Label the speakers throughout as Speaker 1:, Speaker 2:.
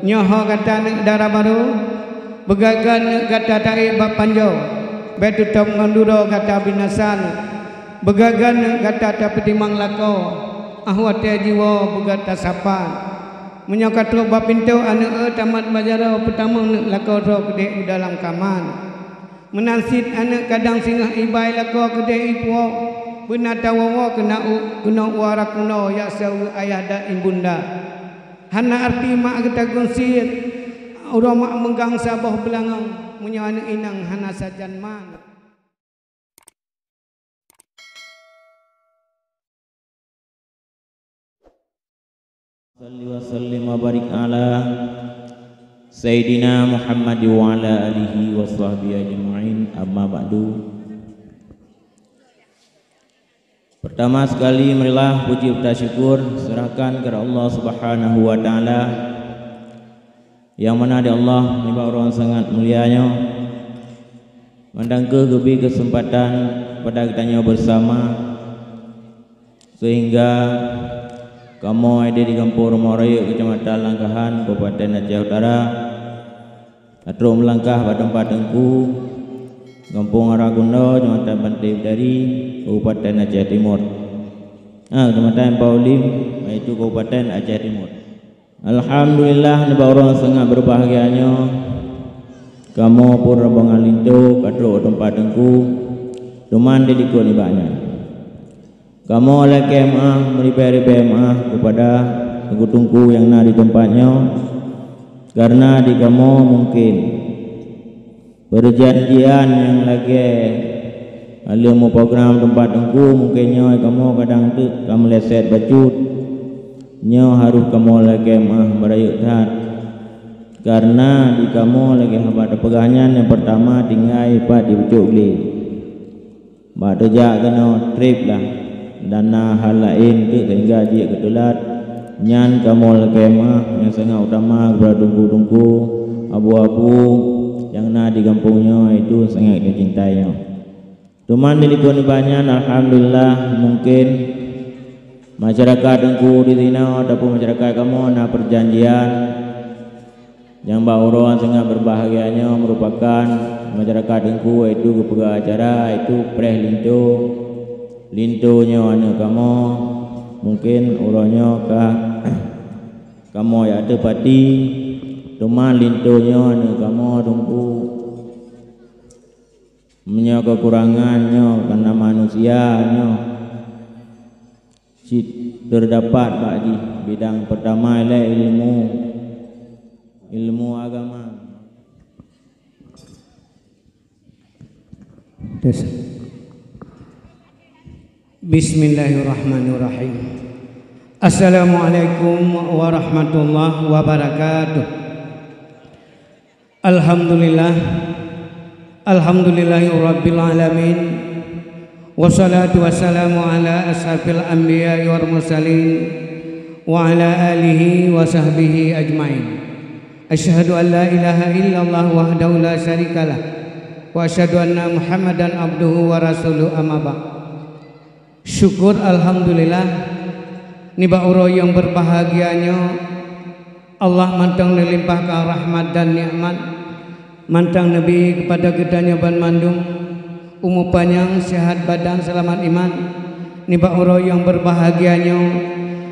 Speaker 1: nyoho kata nek dara baru begagan nek kata taik bab panjo betu tom nganduro kata binasan begagan nek kata tapetimang lako ahwate jiwa begata sapan menyokat ro bab pintu ane tamat bajaro pertama nek lako ro gede dalam kaman menansit ane kadang singgah ibai lako gede ipo benata wawa kena warak kuno ya sawu ayah da ibunda hana arti mak kita gonsir urang mak menggang sabah belangang menyana inang hana sajan man
Speaker 2: salli wa sallim wa barik ala sayyidina Muhammad wa ala alihi wa sahbihi ajma'in amma ba'du. Pertama sekali marilah puji dan syukur serahkan kepada Allah Subhanahu wa taala yang mana di Allah ni orang sangat mulianya mendangke gebi kesempatan pada kitanya bersama sehingga kamu ada di Kampung Rumah Raya Kecamatan Langkahan Kabupaten Aceh Utara atau melangkah pada tempat Tengku Kampung Aragondo Kecamatan Pantai Utari Kabupaten Aceh Timur. Kecamatan Paulim yaitu Kabupaten Aceh Timur. Alhamdulillah ni orang sangat berbahagianya kamu pun rabang alinto kadro tempat Tengku teman dedikut ni banyak. Kamu oleh KMA meriberi BMA kepada tungku-tungku yang ada di tempatnya karena di kamu mungkin perjanjian yang lagi ilmu program tempat Tengku mungkinnya kamu kadang tu kamu leset bacut nyo harus kamu lagi mah berayut hat karena di kamu lagi ada pegangan yang pertama tinggal ipat di bucuk beli mak terjak kena trip lah dana hal lain tu sehingga dia ketulat nyan kamu lagi mah yang sangat utama kepada tungku-tungku abu-abu yang ada di kampungnya itu sangat dicintainya. Teman dilikuni banyak, alhamdulillah mungkin masyarakat Tengku di sini ataupun masyarakat kamu ada perjanjian yang bauran sangat berbahagianya merupakan masyarakat Tengku itu kepegang acara itu preh lintonya anak kamu mungkin orangnya kah kamu ya ada pati teman lintonya anak kamu Tengku punya kekurangannya karena manusianya terdapat bagi bidang pertama ialah ilmu agama.
Speaker 1: Bismillahirrahmanirrahim. Assalamualaikum warahmatullahi wabarakatuh. Alhamdulillahirabbil alamin. Wassalatu wassalamu ala ashrafil anbiya'i wal mursalin wa ala alihi wa sahbihi ajmain. Asyhadu an la ilaha illallah wahdahu la syarikalah wa asyhadu anna Muhammadan abduhu wa rasuluhu amma ba'd. Syukur alhamdulillah niba uro yang berbahagianya Allah mantang melimpahkan rahmat dan nikmat mantang Nabi kepada kitanya ban mandung umur panjang sehat badan selamat iman niba uro yang berbahagianya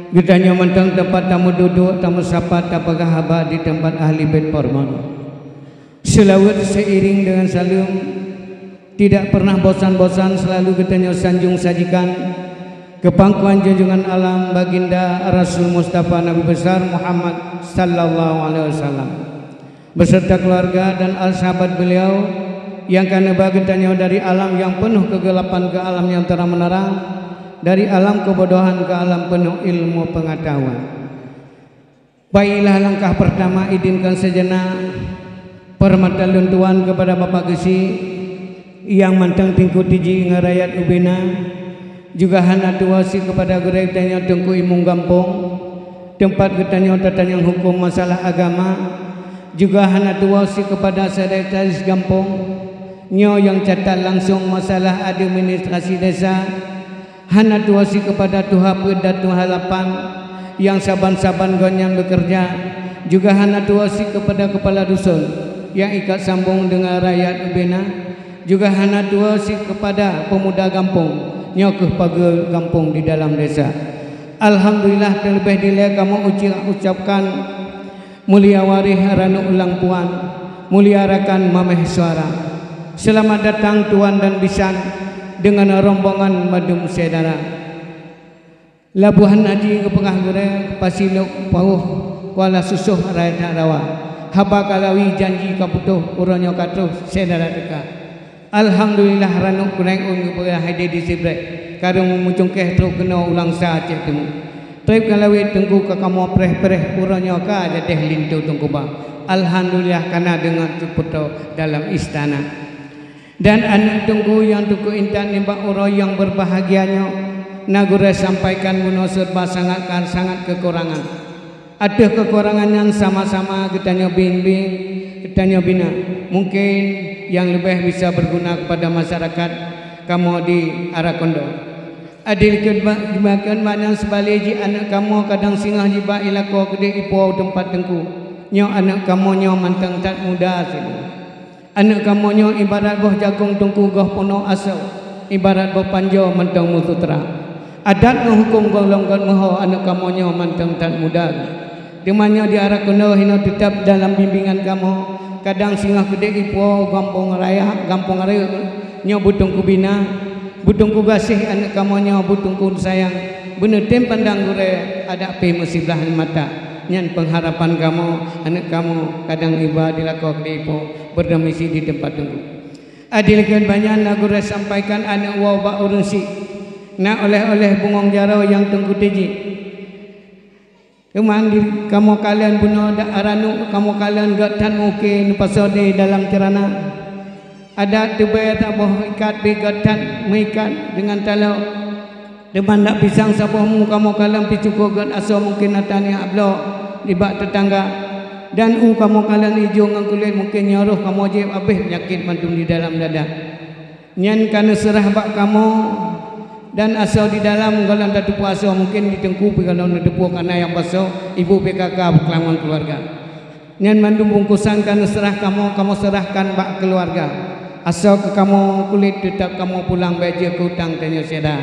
Speaker 1: kitanya mantang tempat tamu duduk tamu sapat apakah haba di tempat ahli bait pormon selawat seiring dengan salam tidak pernah bosan-bosan selalu kitanya sanjung sajikan kepangkuan junjungan alam baginda Rasul Mustafa Nabi besar Muhammad sallallahu alaihi wasallam beserta keluarga dan al-sahabat beliau yang karena baginda dari alam yang penuh kegelapan ke alam yang terang menerang, dari alam kebodohan ke alam penuh ilmu pengetahuan. Baiklah langkah pertama izinkan sejenak permata luntuan kepada Bapak Gesi yang mantang tingku tiji ngarayat ubina juga hana tuasi kepada gerai tanya Tengku Imung Gampong tempat getanya tatanya hukum masalah agama juga hana tuasi kepada Sekretaris Gampong nyo yang catat langsung masalah administrasi desa hana tuasi kepada Tuha Ped dan Tuha Lapan yang saban-saban gonyang bekerja Juga hana tuasi kepada kepala dusun yang ikat sambung dengan rakyat ubena. Juga hana tuasi kepada pemuda kampung nyokeh pagar kampung di dalam desa. Alhamdulillah terlebih dile kamu ucapkan mulia warih ranu ulang puan, mulia rakan mameh suara. Selamat datang tuan dan bisan dengan rombongan madum saudara. Labuhan haji ke pengah gure pasiluk pauh kuala susuh rakyat rawa. Haba kalawi janji kaputuh uronyo katuh saudara dekat. Alhamdulillah ranu kurang un ke haide di sibrek. Karung memucungkeh teruk kena ulang sa cek temu. Trip kalawi tengku ke kamu preh-preh uronyo ka jadeh lintu tengku ba. Alhamdulillah karena dengan ceputo dalam istana. Dan anak tunggu yang tuku intan nimbak uro yang berbahagianya nagura sampaikan buno serba sangat kekurangan. Ada kekurangan yang sama-sama kitanya bin-bin, kitanya bina. Mungkin yang lebih bisa berguna kepada masyarakat kamu di Arakondo. Adil kebakan banyak sebaliji anak kamu kadang singgah jiba ilako gede ipo tempat tengku. Nyo anak kamu nyo manteng tak muda sini. Anak kamu nyo ibarat boh jagung tungku goh pono asau, ibarat boh panjo manteng musutra. Adat menghukum golongan moho anak kamu nyo manteng tak muda. Dimana di Arakondo hino tetap dalam bimbingan kamu. Kadang singgah gede ipo gampung raya nyo butung kubina, butung ku gasih anak kamu nyo butung ku sayang. Bener tem pandang gure ada pe musibah mata. Nyan pengharapan kamu anak kamu kadang iba dilakok di ipo berdemisi di tempat tunggu. Adilkan banyak lagu sampaikan anak wabak urunsi na oleh-oleh bungong jarau yang tunggu teji. Kemudian kamu kalian bunuh aranu kamu kalian gatan mungkin pasode dalam cerana. Ada tebaya tak boh ikat begatan mengikat dengan talau. Depan nak pisang sabohmu kamu kalian picukogan aso mungkin natani ablo di bak tetangga. Dan kamu kalian hijau dengan kulit mungkin nyaruh kamu jeb habis penyakit mantum di dalam dada. Nyan kana serah bak kamu dan asal di dalam galan datu puasa mungkin ditengku kalau nedepu kana yang baso ibu PKK berkelaman keluarga. Nyan mandum bungkusan kana serah kamu serahkan bak keluarga. Asal ke kamu kulit tetap kamu pulang baja ke hutang tanya seda.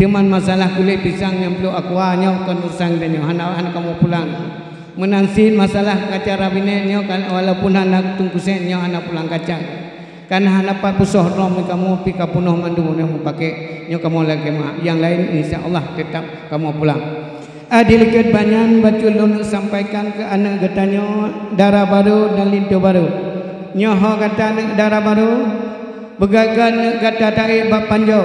Speaker 1: Timan masalah kulit pisang yang perlu aku hanya kan usang tanya anak kamu pulang. Menansin masalah kaca rabinnya walaupun anak tungkusennya anak pulang kaca. Karena anak pak pusoh rom kamu pika punoh mandu yang pakai nyo kamu lagi mak. Yang lain insyaallah tetap kamu pulang. Adilikat banyak baculun sampaikan ke anak getanya darah baru dan lintu baru. Nyoho kata anak darah baru begagan kata taik bab panjau.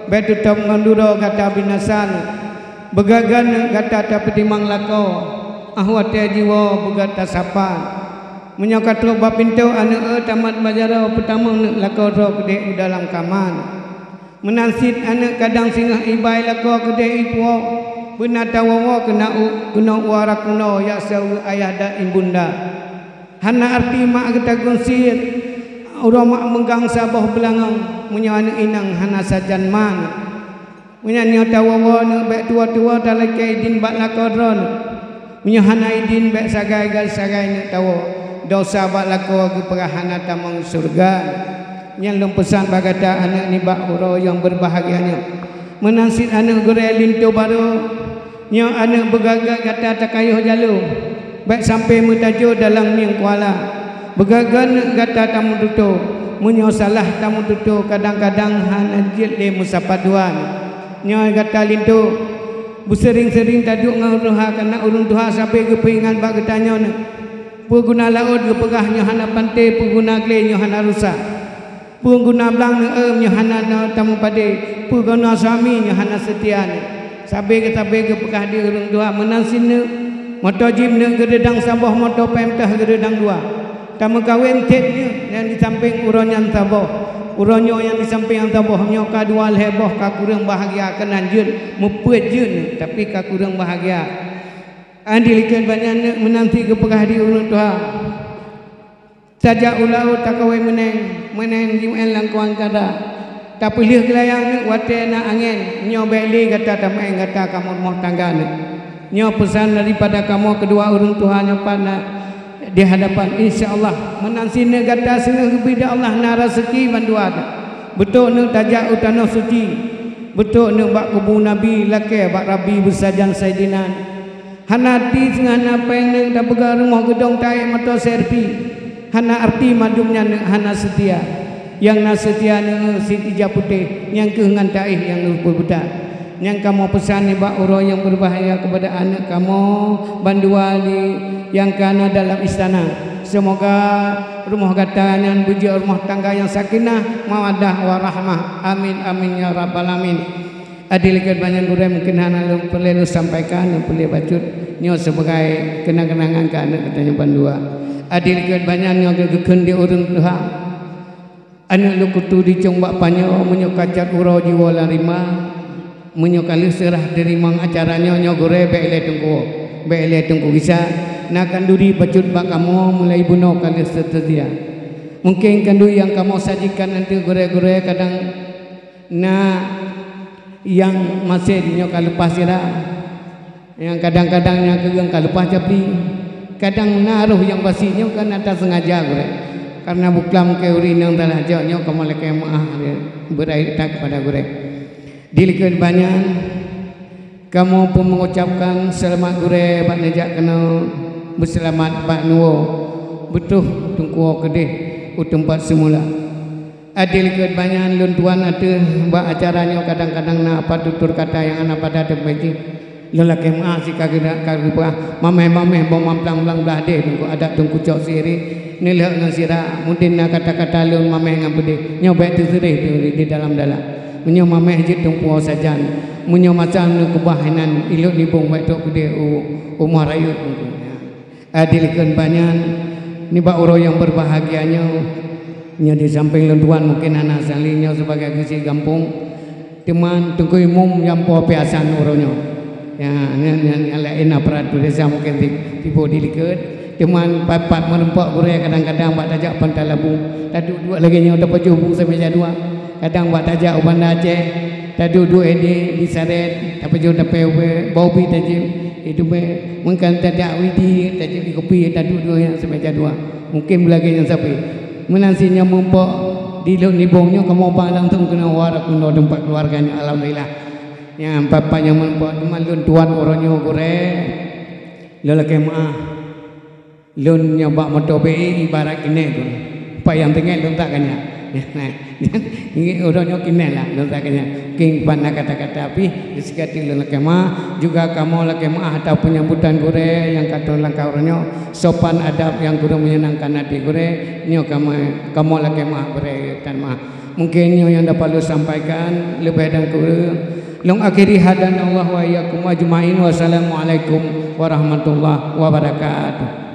Speaker 1: Betutup nganduro kata binasan. Begagan kata tapedimang lakau. Ahwate jiwa begata sapan. Menyokat ro bab pintu anak tamat bajaro pertama lakau ro gede dalam kaman. Menansit anak kadang singgah ibai lakau gede ipo. Benata wawa kena warak kuno ya sau ayah da ibunda. Hana arti mak kita gonsir urama menggang sabah belangang menyana inang hana sajan man. Menyana tawawa ne bek tua-tua talake idin bak lakodron. Menyana idin bek sagai ne tawa. Dosa bak lako ke perahana tamang surga. Yang lempesan bagata anak ni bak uro yang berbahagianya. Menansit anak gure lintu baru. Nyo anak bergagak kata takayuh jalu. Baik sampai mutajo dalam miang kuala. Begagan kata tamu tutu. Munyo salah tamu tutu kadang-kadang hanajil de musapaduan. Nyo kata lintu. Busering-sering taduk ngaruha kana urun tuha sampai ke peingan bak ketanya ne. Pengguna laut ke pegahnya hana pantai pengguna kle nyo hana rusak. Pengguna belang ne nyo hana tamu pade. Pengguna suami nyo hana setia ne. Sabe ke pekah di urung dua menansin ne motor jim ne gededang sabah motor pemtah gededang dua tamu kawin tetnya yang di samping uronyan sabah uronyo yang di samping yang sabah nyo ka dua heboh ka kurang bahagia kenan jun mupet jun tapi ka kurang bahagia andilikan banyak menanti ke pekah di urung dua saja ulau takawai meneng jimel langkuan kada. Tapi lihat kelayang ni wate na angin nyo beli kata tamai kata kamu rumah tangga ni. Nyo pesan daripada kamu kedua orang tua nyo pada di hadapan insyaallah menansi negata sengah bida Allah na rezeki bandua betul nu tajak utana suci betul nu bak kubu nabi lake bak rabi bersajan sayyidinan hanati sengah na peng da begar rumah gedong tai mata serpi hana arti madumnya hana setia yang na setia nu siti japutih yang kehengan taih yang luput budak yang kamu pesan ni bak orang yang berbahaya kepada anak kamu bandua di yang kana dalam istana. Semoga rumah katanya buji rumah tangga yang sakinah mawaddah warahmah. Amin amin ya rabbal alamin. Adil banyak guru mungkin hana perlu sampaikan yang perlu bacut nyo sebagai kenang-kenangan ke anak katanya bandua. Adil banyak nyo gekeun di urang Tuhan. Anak lu kutu dicong bak panyo menyo kacat urau jiwa larima. Menyokali serah dari mang acaranya nyogore bele tungku bisa nakan duri bacut bak kamu mulai bunuh kali seterusnya mungkin kandu yang kamu sajikan nanti gore-gore kadang na yang masih nyokal lepas sirah yang kadang-kadangnya kegang kalupas capi kadang naruh yang basinya kan atas sengaja gore karena buklam ke urin yang telah jauhnya kamu leke maah berai tak kepada gore. Dilikan banyak kamu pun mengucapkan selamat gure bak nejak kena berselamat bak nuo betuh tungku kedih utempat semula adil ke banyak lun tuan ada bak acaranya kadang-kadang nak apa tutur kata yang anak pada terbaik lelaki maaf si kagak kagak mameh bom mamplang belah deh tungku ada tungku cok siri nilai dengan sirah mungkin nak kata-kata lun mameh dengan pedih nyobek tu sirih di dalam-dalam menyo mameh jit tumpu sajan menyo macam kebahanan iluk nibung baik tok gede umar ayu adilkan banyak ni bak orang yang berbahagianya nya di samping lentuan mungkin anak salinya sebagai kisi kampung teman tungku umum yang po piasan orangnya ya ni lain aparatur desa mungkin tipu dilikat teman papat merempak gure kadang-kadang bak tajak pantai labu tadi dua lagi nya dapat jubu sampai dua kadang buat tajak uban Aceh tadi dua ini disaret tapi juga dapat bau bi tadi itu mungkin tajak widi tajak di kopi tadi dua yang semeja dua mungkin lagi yang sapi menansinya mumpok di nibongnya kamu balang tu kena warak kuno tempat keluarganya alhamdulillah yang papa yang mumpok teman tuan orangnya gore lelaki maah lun yang bak motor BI ibarat ini tu apa yang tinggal lun tak kanya ini orangnya kini lah letaknya king pandang kata-kata api disekati lelaki mah juga kamu lelaki mah atau penyambutan gure yang kata langkah orangnya sopan adab yang gure menyenangkan hati gure nyo kamu lelaki mah gure kan mah mungkin nyo yang dapat lu sampaikan lebih dan gure long akhiri hadan Allah wa iyyakum ajmain wassalamualaikum warahmatullahi wabarakatuh.